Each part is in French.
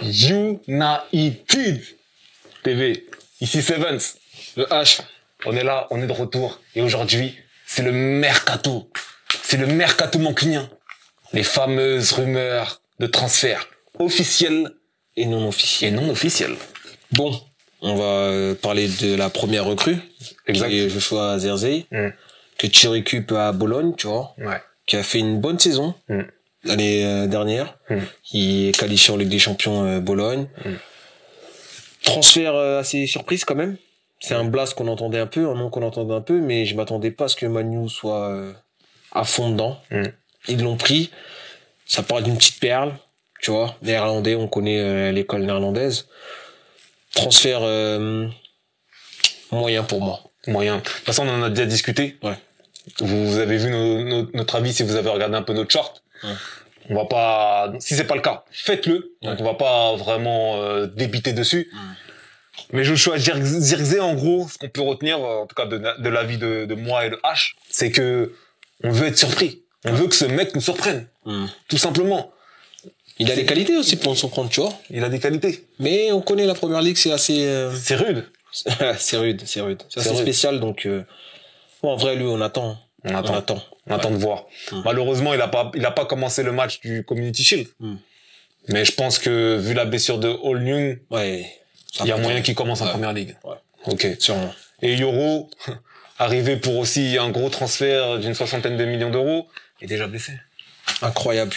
United TV, ici Sevens, le H, on est là, on est de retour, et aujourd'hui, c'est le mercato. C'est le mercato mancunien. Les fameuses rumeurs de transfert officiels Et non officiel. et non officiels. Bon, on va parler de la première recrue. Exact. Qui est Joshua Zirkzee, que tu récupères à Bologne, tu vois. Ouais. Qui a fait une bonne saison l'année dernière. Qui est qualifié en Ligue des Champions Bologne. Transfert assez surprise quand même. C'est un blast qu'on entendait un peu, un nom qu'on entendait un peu, mais je m'attendais pas à ce que Manu soit à fond dedans. Ils l'ont pris. Ça parle d'une petite perle, tu vois. Néerlandais, on connaît l'école néerlandaise. Transfert moyen pour moi. Moyen. De toute façon, on en a déjà discuté. Ouais. Vous avez vu notre avis si vous avez regardé un peu notre chart. On va pas, si c'est pas le cas, faites-le. Donc on va pas vraiment débiter dessus. Mais Joshua Zirkzee, en gros, ce qu'on peut retenir, en tout cas de l'avis de moi et de H, c'est que on veut être surpris. On veut que ce mec nous surprenne. Tout simplement. Il a des qualités aussi pour s'en prendre, tu vois. Il a des qualités. Mais on connaît la première ligue, c'est assez... C'est rude. c'est rude. C'est assez rude. spécial, donc... Bon, en vrai, lui, on attend. On attend de voir. Malheureusement, il a pas commencé le match du Community Shield. Mais je pense que, vu la blessure de All Young, il y a moyen qu'il commence en première ligue. Ouais. Ok. Sûrement. Et Yoro, arrivé pour aussi un gros transfert d'une 60aine de millions d'euros, est déjà blessé. Incroyable.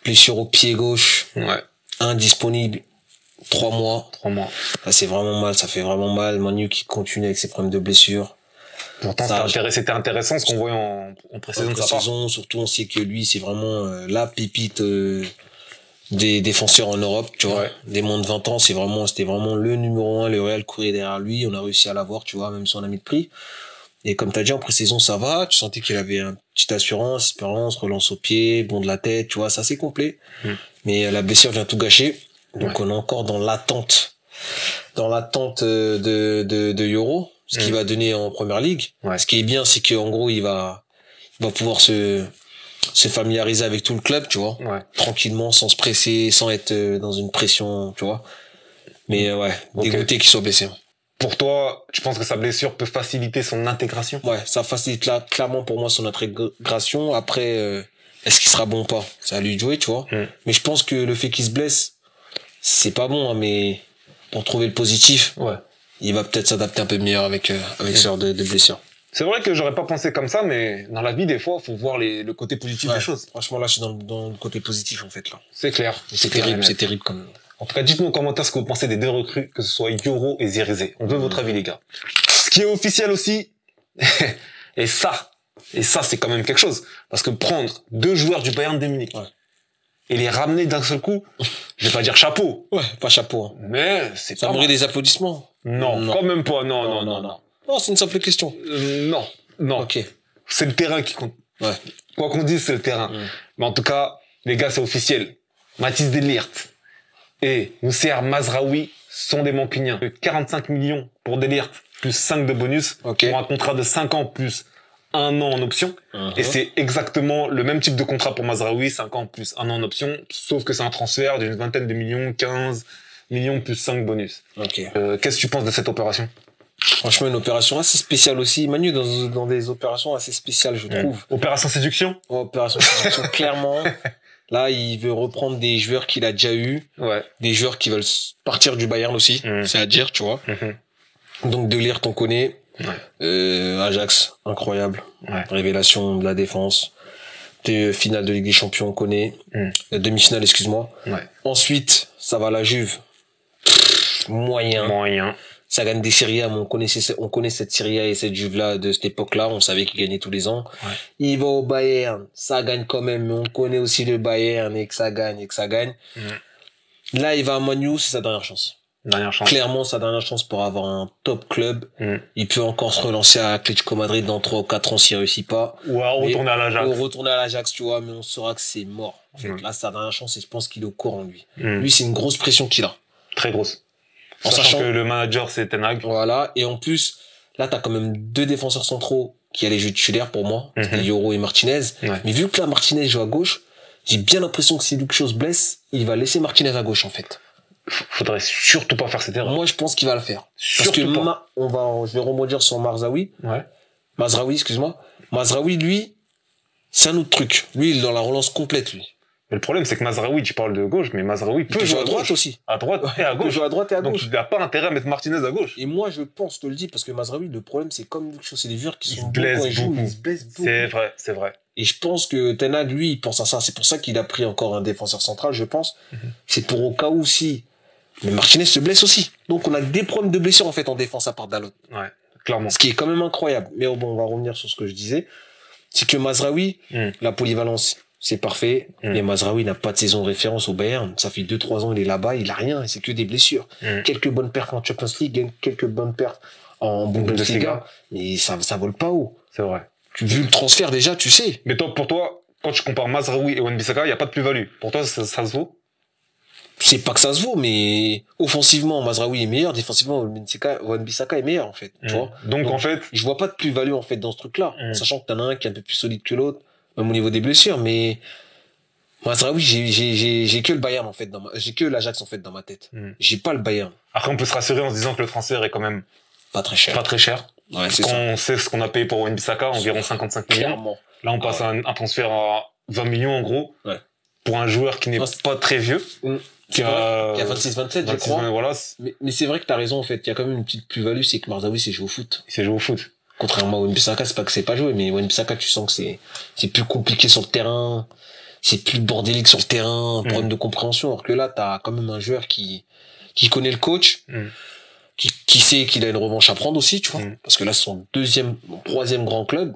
Blessure au pied gauche. Ouais. Indisponible. 3 mois. 3 mois. Ça, c'est vraiment mal. Ça fait vraiment mal. Manu qui continue avec ses problèmes de blessure. Pourtant, c'était intéressant ce qu'on voyait en pré-saison de sa part. Surtout, on sait que lui, c'est vraiment la pépite des défenseurs en Europe, tu vois. Des moins de 20 ans, c'était vraiment le numéro 1. Le Real courait derrière lui. On a réussi à l'avoir, tu vois, même si on a mis de prix. Et comme t'as dit, en pré-saison, ça va. Tu sentais qu'il avait une petite assurance, expérience, relance au pied, bon de la tête, tu vois, c'est assez complet. Mais la blessure vient tout gâcher. Donc, on est encore dans l'attente de Yoro, ce qu'il va donner en première ligue. Ce qui est bien, c'est qu'en gros, il va pouvoir se familiariser avec tout le club, tu vois. Tranquillement, sans se presser, sans être dans une pression, tu vois. Mais dégoûté qu'il soit blessé. Pour toi, tu penses que sa blessure peut faciliter son intégration? Ouais, ça facilite là, clairement pour moi son intégration. Après, est-ce qu'il sera bon ou pas? C'est à lui de jouer, tu vois. Mais je pense que le fait qu'il se blesse, c'est pas bon, hein, mais pour trouver le positif, il va peut-être s'adapter un peu meilleur avec ce genre de blessure. C'est vrai que j'aurais pas pensé comme ça, mais dans la vie, des fois, faut voir le côté positif des choses. Franchement, là, je suis dans le côté positif, en fait, là. C'est clair. C'est terrible quand même. En tout cas, dites-nous en commentaire ce que vous pensez des deux recrues, que ce soit Yoro et Zirkzee. On veut votre avis, les gars. Ce qui est officiel aussi, et ça, c'est quand même quelque chose. Parce que prendre 2 joueurs du Bayern de Munich et les ramener d'un seul coup, je vais pas dire chapeau. Ouais, pas chapeau. Hein. Mais c'est ça mérite des applaudissements. Non, quand même pas. Non. Non, c'est une simple question. Non. Ok. C'est le terrain qui compte. Ouais. Quoi qu'on dise, c'est le terrain. Mais en tout cas, les gars, c'est officiel. Mathis de Ligt et Nousser Mazraoui sont des Mancuniens. 45 millions pour De Ligt, plus 5 de bonus, pour un contrat de 5 ans plus 1 an en option. Et c'est exactement le même type de contrat pour Mazraoui, 5 ans plus 1 an en option, sauf que c'est un transfert d'une 20aine de millions, 15 millions plus 5 bonus. Qu'est-ce que tu penses de cette opération? Franchement, une opération assez spéciale aussi. Manu dans des opérations assez spéciales, je trouve. Opération séduction? Opération séduction, clairement. Là, il veut reprendre des joueurs qu'il a déjà eu. Des joueurs qui veulent partir du Bayern aussi. C'est à dire, tu vois. Donc, De Ligt, on connaît. Ajax, incroyable. Révélation de la défense. Finale de Ligue des Champions, on connaît. Demi-finale, excuse-moi. Ensuite, ça va à la Juve. Moyen. Ça gagne des Serie A, mais on connaît cette Serie A et cette Juve-là de cette époque-là. On savait qu'il gagnait tous les ans. Il va au Bayern. Ça gagne quand même, mais on connaît aussi le Bayern et que ça gagne. Là, il va à Manu, c'est sa dernière chance. Clairement, sa dernière chance pour avoir un top club. Il peut encore se relancer à Atletico Madrid dans 3 ou 4 ans s'il réussit pas. Ou à retourner à l'Ajax. Ou retourner à l'Ajax, tu vois, mais on saura que c'est mort. En fait, là, sa dernière chance et je pense qu'il est au courant, lui. Lui, c'est une grosse pression qu'il a. Très grosse. En sachant que le manager, c'est Ten Hag. Voilà. Et en plus, là, t'as quand même 2 défenseurs centraux qui allaient jouer titulaire pour moi. C'était Yoro et Martinez. Mais vu que là, Martinez joue à gauche, j'ai bien l'impression que si Luke Shaw se blesse, il va laisser Martinez à gauche, en fait. Faudrait surtout pas faire cette erreur. Moi, je pense qu'il va le faire. Surtout Parce que pas. je vais rebondir sur Mazraoui. Ouais. Mazraoui, excuse-moi. Mazraoui, lui, c'est un autre truc. Lui, il est dans la relance complète, lui. Mais le problème, c'est que Mazraoui, tu parles de gauche, mais Mazraoui peut jouer à droite aussi. À droite et à Il peut gauche. jouer à droite et à Donc, gauche. il n'a pas intérêt à mettre Martinez à gauche. Et moi, je pense, je te le dis, parce que Mazraoui, le problème, c'est comme Luke Shaw, c'est des joueurs qui Il sont se bons blesse quand ils jouent, beaucoup. ils se blessent beaucoup. C'est vrai, c'est vrai. Et je pense que Ten Hag, lui, il pense à ça. C'est pour ça qu'il a pris encore un défenseur central, je pense. C'est pour au cas où si. Mais Martinez se blesse aussi. Donc, on a des problèmes de blessure, en fait, en défense à part Dalot. Ouais, clairement. Ce qui est quand même incroyable. Mais bon, on va revenir sur ce que je disais. C'est que Mazraoui, la polyvalence, c'est parfait. Mais Mazraoui n'a pas de saison de référence au Bayern. Ça fait 2-3 ans, il est là-bas, il a rien, et c'est que des blessures. Quelques bonnes pertes en Champions League, quelques bonnes pertes en Bundesliga. Mais ça vole pas haut. C'est vrai. Vu le transfert, déjà, tu sais. Mais toi, pour toi, quand tu compares Mazraoui et Wan-Bissaka, il n'y a pas de plus-value. Pour toi, ça se vaut? C'est pas que ça se vaut, mais offensivement, Mazraoui est meilleur, défensivement, Wan-Bissaka est meilleur, en fait. Tu vois. Donc, en fait, je vois pas de plus-value, en fait, dans ce truc-là. Sachant que t'en as un qui est un peu plus solide que l'autre, même au niveau des blessures, mais Mazraoui, j'ai que le Bayern, en fait, j'ai que l'Ajax, en fait, dans ma tête. J'ai pas le Bayern. Après, on peut se rassurer en se disant que le transfert est quand même pas très cher. Pas très cher. Ouais, c'est quand ça. on sait ce qu'on a payé pour Wan-Bissaka, environ 55 millions. Clairement. Là, on passe à un transfert à 20 millions, en gros. Ouais. Pour un joueur qui n'est pas très vieux. Qui a 26-27, je crois. Voilà. Mais c'est vrai que t'as raison, en fait. Il y a quand même une petite plus-value, c'est que Mazraoui s'est joué au foot. Il s'est joué au foot. Contrairement à Wan-Bissaka, c'est pas que c'est pas joué, mais Wan-Bissaka, tu sens que c'est plus compliqué sur le terrain, c'est plus bordélique sur le terrain, problème de compréhension. Alors que là, t'as quand même un joueur qui connaît le coach, qui sait qu'il a une revanche à prendre aussi, tu vois. Parce que là, c'est son troisième grand club.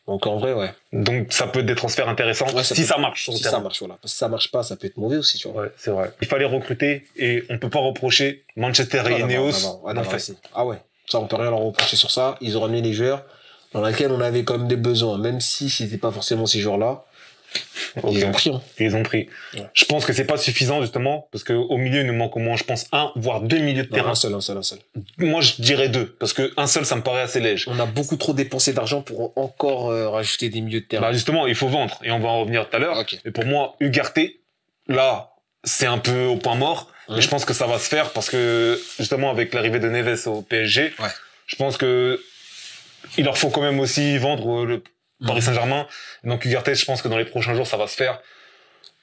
Donc, en vrai, ouais. Donc, ça peut être des transferts intéressants si ça marche sur le terrain. Si ça marche, voilà. Parce que si ça marche pas, ça peut être mauvais aussi, tu vois. Ouais, c'est vrai. Il fallait recruter et on peut pas reprocher Manchester et Ineos. Ah ouais. Ça, on peut rien leur reprocher sur ça. Ils ont ramené les joueurs dans lesquels on avait quand même des besoins. Même si c'était pas forcément ces joueurs-là. Ils ont pris, hein. Ils ont pris. Ouais. Je pense que c'est pas suffisant, justement, parce qu'au milieu, il nous manque au moins, je pense, 1, voire 2 milieux de terrain. Un seul. Moi, je dirais 2, parce que un seul, ça me paraît assez léger. On a beaucoup trop dépensé d'argent pour encore rajouter des milieux de terrain. Bah, justement, il faut vendre, et on va en revenir tout à l'heure. Okay. Mais pour moi, Ugarte, là, c'est un peu au point mort, mais je pense que ça va se faire, parce que, justement, avec l'arrivée de Neves au PSG, je pense que il leur faut quand même aussi vendre le Paris Saint-Germain. Donc Ugarte, je pense que dans les prochains jours, ça va se faire.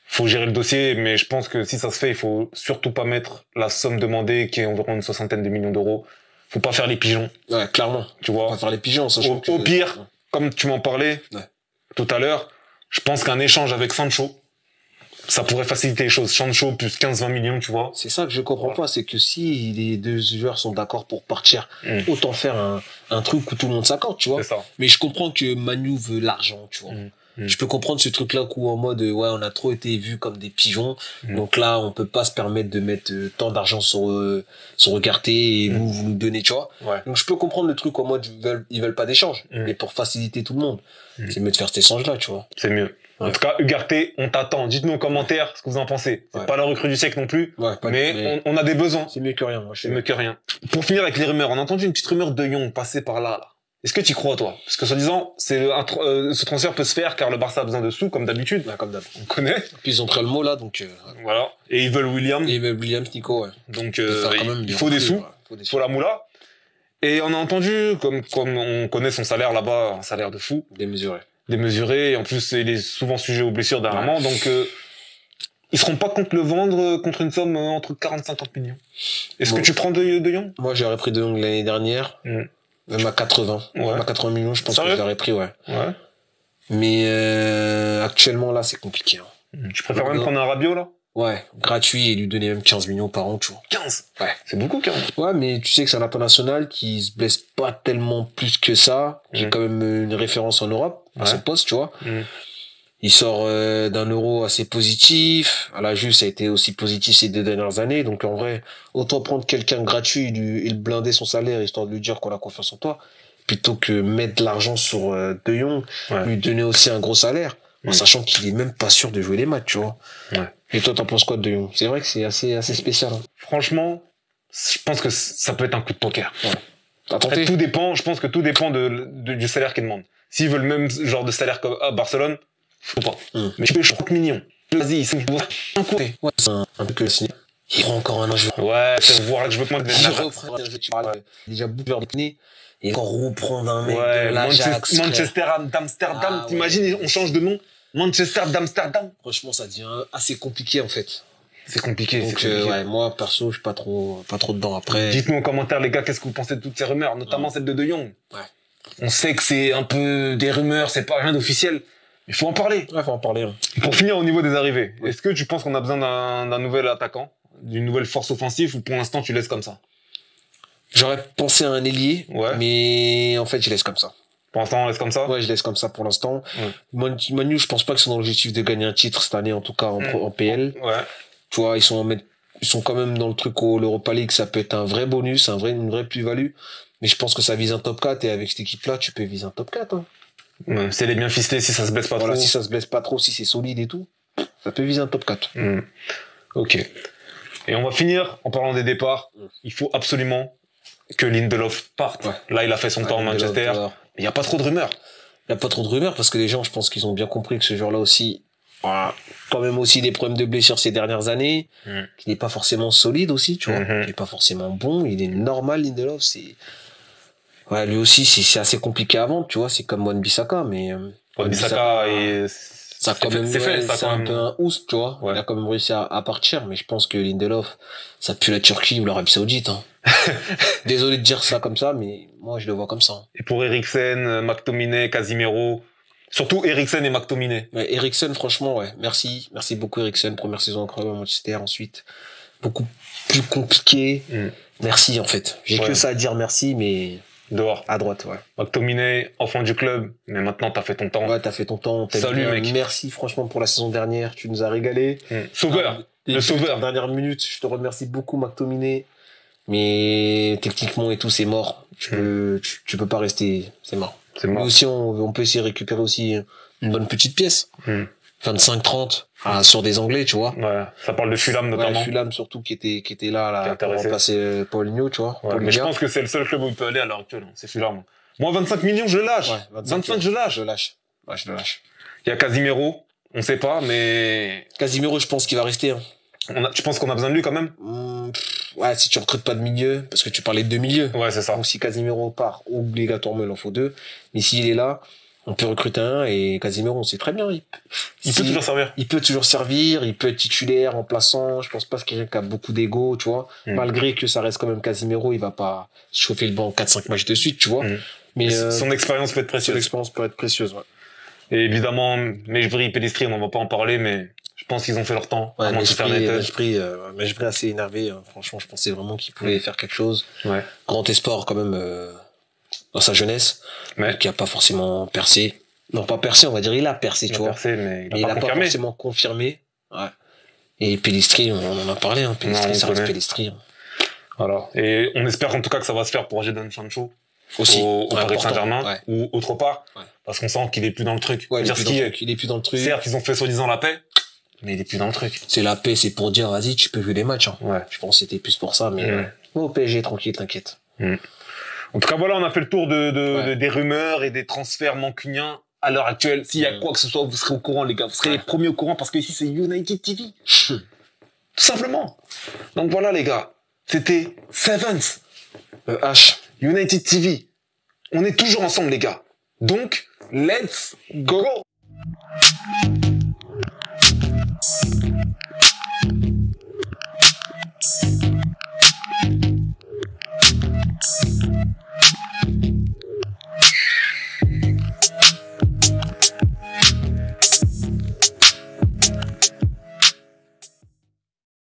Faut gérer le dossier, mais je pense que si ça se fait, il faut surtout pas mettre la somme demandée, qui est environ une 60aine de millions d'euros. Faut pas faire les pigeons. Ouais, clairement. Tu vois. Faut pas faire les pigeons, au pire, comme tu m'en parlais tout à l'heure, je pense qu'un échange avec Sancho, ça pourrait faciliter les choses. Sancho plus 15-20 millions, tu vois. C'est ça que je comprends pas, c'est que si les deux joueurs sont d'accord pour partir, autant faire un truc où tout le monde s'accorde, tu vois. C'est ça. Mais je comprends que Manu veut l'argent, tu vois. Je peux comprendre ce truc-là où en mode, ouais, on a trop été vus comme des pigeons. Donc là, on peut pas se permettre de mettre tant d'argent sur Ugarte et vous nous donnez, tu vois. Ouais. Donc je peux comprendre le truc en mode, ils veulent pas d'échange. Mais pour faciliter tout le monde, c'est mieux de faire cet échange-là, tu vois. C'est mieux. En tout cas, Ugarte, on t'attend. Dites-nous en commentaire ce que vous en pensez. C'est pas la recrue du siècle non plus, mais on a des besoins. C'est mieux que rien. C'est mieux que rien. Pour finir avec les rumeurs, on a entendu une petite rumeur de Jong passer par là. Est-ce que tu y crois, toi? Parce que soi-disant, ce transfert peut se faire car le Barça a besoin de sous, comme d'habitude. Ouais, comme d'hab. On connaît. Puis ils ont pris le mot là, donc. Voilà. Et ils veulent William. Et ils veulent Williams, Nico, ouais. Donc il faut des sous, il faut la moula. Et on a entendu, comme on connaît son salaire là-bas, un salaire de fou. Démesuré, et en plus il est souvent sujet aux blessures dernièrement, donc ils seront pas contre le vendre contre une somme entre 40 et 50 millions. Est-ce que tu prends de Jong? Moi j'aurais pris de Jong l'année dernière, même à 80. Même à 80 millions, je pense que j'aurais pris, ouais. Mais actuellement là c'est compliqué. Tu préfères même prendre un Rabiot là? Ouais, gratuit et lui donner même 15 millions par an, tu vois. 15? Ouais, c'est beaucoup quand même. Ouais, mais tu sais que c'est un international qui se blesse pas tellement plus que ça, qui est quand même une référence en Europe, à son poste, tu vois. Il sort d'un Euro assez positif. À la Juve, ça a été aussi positif ces 2 dernières années. Donc en vrai, autant prendre quelqu'un gratuit et le blinder son salaire, histoire de lui dire qu'on a confiance en toi, plutôt que mettre de l'argent sur De Jong, lui donner aussi un gros salaire, en sachant qu'il est même pas sûr de jouer les matchs, tu vois. Et toi, t'en penses quoi de De Jong? C'est vrai que c'est assez spécial. Hein. Franchement, je pense que ça peut être un coup de poker. Après, tout dépend, je pense que tout dépend du salaire qu'il demande. S'ils veulent le même genre de salaire qu'à Barcelone, faut pas. Mais tu payes 30 millions Vas-y, il faut un coup. Ouais, c'est un peu que le ciné. Il prend encore un an, Ouais, c'est voir là que je veux que moi il reprend un jeu, tu parles déjà beaucoup vers le nez. Et encore reprendre un mec ouais, de l'Ajax. Manchester d'Amsterdam, Ah, t'imagines, ouais. on change de nom. Manchester d'Amsterdam. Franchement, ça devient assez compliqué, en fait. C'est compliqué, Donc, c'est compliqué. ouais, moi, perso, je suis pas trop dedans. Après. Dites-nous en commentaire, les gars, qu'est-ce que vous pensez de toutes ces rumeurs, notamment celle de Jong. Ouais. On sait que c'est un peu des rumeurs, c'est pas rien d'officiel. Il faut en parler. Ouais, faut en parler. Hein. Pour finir, au niveau des arrivées, est-ce que tu penses qu'on a besoin d'un nouvel attaquant, d'une nouvelle force offensive, ou pour l'instant tu laisses comme ça? J'aurais pensé à un ailier, Ouais. mais en fait, je laisse comme ça. Pour l'instant, on laisse comme ça? Ouais, je laisse comme ça pour l'instant. Manu, je pense pas que c'est dans l'objectif de gagner un titre cette année, en tout cas en PL. Ouais. Tu vois, ils sont quand même dans le truc où l'Europa League, ça peut être un vrai bonus, une vraie plus-value. Mais je pense que ça vise un top 4 et avec cette équipe-là, tu peux viser un top 4. Hein. Ouais, si elle est bien ficelée, si ça se blesse pas Voilà, trop. si ça se blesse pas trop, si c'est solide et tout, ça peut viser un top 4. Ok. Et on va finir en parlant des départs. Il faut absolument que Lindelof parte. Ouais. Là, il a fait son temps à Manchester. Il n'y a pas trop de rumeurs. Il n'y a pas trop de rumeurs parce que les gens, je pense qu'ils ont bien compris que ce joueur-là aussi, a quand même aussi des problèmes de blessures ces dernières années, qu'il n'est pas forcément solide aussi, tu vois. Il n'est pas forcément bon, il est normal, Lindelof, c'est... Ouais, lui aussi, c'est assez compliqué à vendre, tu vois, c'est comme Wan-Bissaka, mais... Wan-Bissaka, ça quand même, c'est un peu un oust, tu vois. Ouais. Il a quand même réussi à partir, mais je pense que Lindelof, ça pue la Turquie ou l'Arabie Saoudite, hein. Désolé de dire ça comme ça, mais moi, je le vois comme ça. Et pour Eriksen, McTominay, Casimiro, surtout Eriksen et McTominay. Ouais, Eriksen, franchement, ouais. Merci beaucoup, Eriksen. Première saison incroyable à Manchester. Ensuite, beaucoup plus compliqué. Merci, en fait. J'ai que ça à dire merci, mais... Dehors. À droite, ouais. McTominay, enfant du club, mais maintenant t'as fait ton temps. Ouais, t'as fait ton temps. Salut, mec. Merci, franchement, pour la saison dernière. Tu nous as régalé. Sauveur. Le sauveur. Dernière minute, je te remercie beaucoup, McTominay. Mais techniquement et tout, c'est mort. Tu peux pas rester. C'est mort. C'est mort. Mais aussi, on peut essayer de récupérer aussi une bonne petite pièce. 25-30 sur des Anglais, tu vois. Ouais, ça parle de Fulham notamment. Ouais, Fulham surtout qui était là pour remplacer Paulinho, tu vois. Ouais, mais je pense que c'est le seul club où il peut aller à l'heure actuelle, c'est Fulham. Moi 25 millions, je le lâche. Ouais, 25 je lâche. Ouais, je le lâche. Il y a Casimiro, on sait pas, mais Casimiro, je pense qu'il va rester. Hein. Tu penses qu'on a besoin de lui quand même? Ouais, si tu recrutes pas de milieu, parce que tu parlais de deux milieux. Ouais, c'est ça. Donc si Casimiro part, obligatoirement il en faut deux. Mais s'il est là, on peut recruter un et Casimiro, on sait très bien. Il peut toujours servir. Il peut toujours servir, il peut être titulaire, remplaçant. Je pense pas que c'est quelqu'un qui a beaucoup d'ego, tu vois. Malgré que ça reste quand même Casimiro, il va pas chauffer le banc 4-5 matchs de suite, tu vois. Mais son expérience peut être précieuse. Son expérience peut être précieuse, ouais. Et évidemment, Mejbri et Pellistri, on va pas en parler, mais je pense qu'ils ont fait leur temps. Ouais, Mejbri assez énervé. Hein. Franchement, je pensais vraiment qu'il pouvait faire quelque chose. Ouais. Grand espoir quand même dans sa jeunesse, mais qui a pas forcément percé. Non, pas percé, on va dire, il a percé, tu vois. Percé, mais il a pas forcément confirmé. Ouais. Et Pellistri, on en a parlé, hein. Pellistri, ça reste Pellistri. Hein. Voilà. Et on espère en tout cas que ça va se faire pour Jadon Sancho. Aussi. Au Paris Saint-Germain, ou autre part. Ouais. Parce qu'on sent qu'il est plus dans le truc. Ouais, il est plus dans le truc. Certes, ils ont fait soi-disant la paix, mais il est plus dans le truc. C'est la paix, c'est pour dire, vas-y, tu peux jouer des matchs, hein. Ouais. Je pense que c'était plus pour ça, mais, au PSG, tranquille, t'inquiète. En tout cas, voilà, on a fait le tour des rumeurs et des transferts mancuniens à l'heure actuelle. S'il y a quoi que ce soit, vous serez au courant, les gars. Vous serez les premiers au courant parce que ici, c'est United TV. Tout simplement. Donc voilà, les gars. C'était Sevens. United TV. On est toujours ensemble, les gars. Donc, let's go!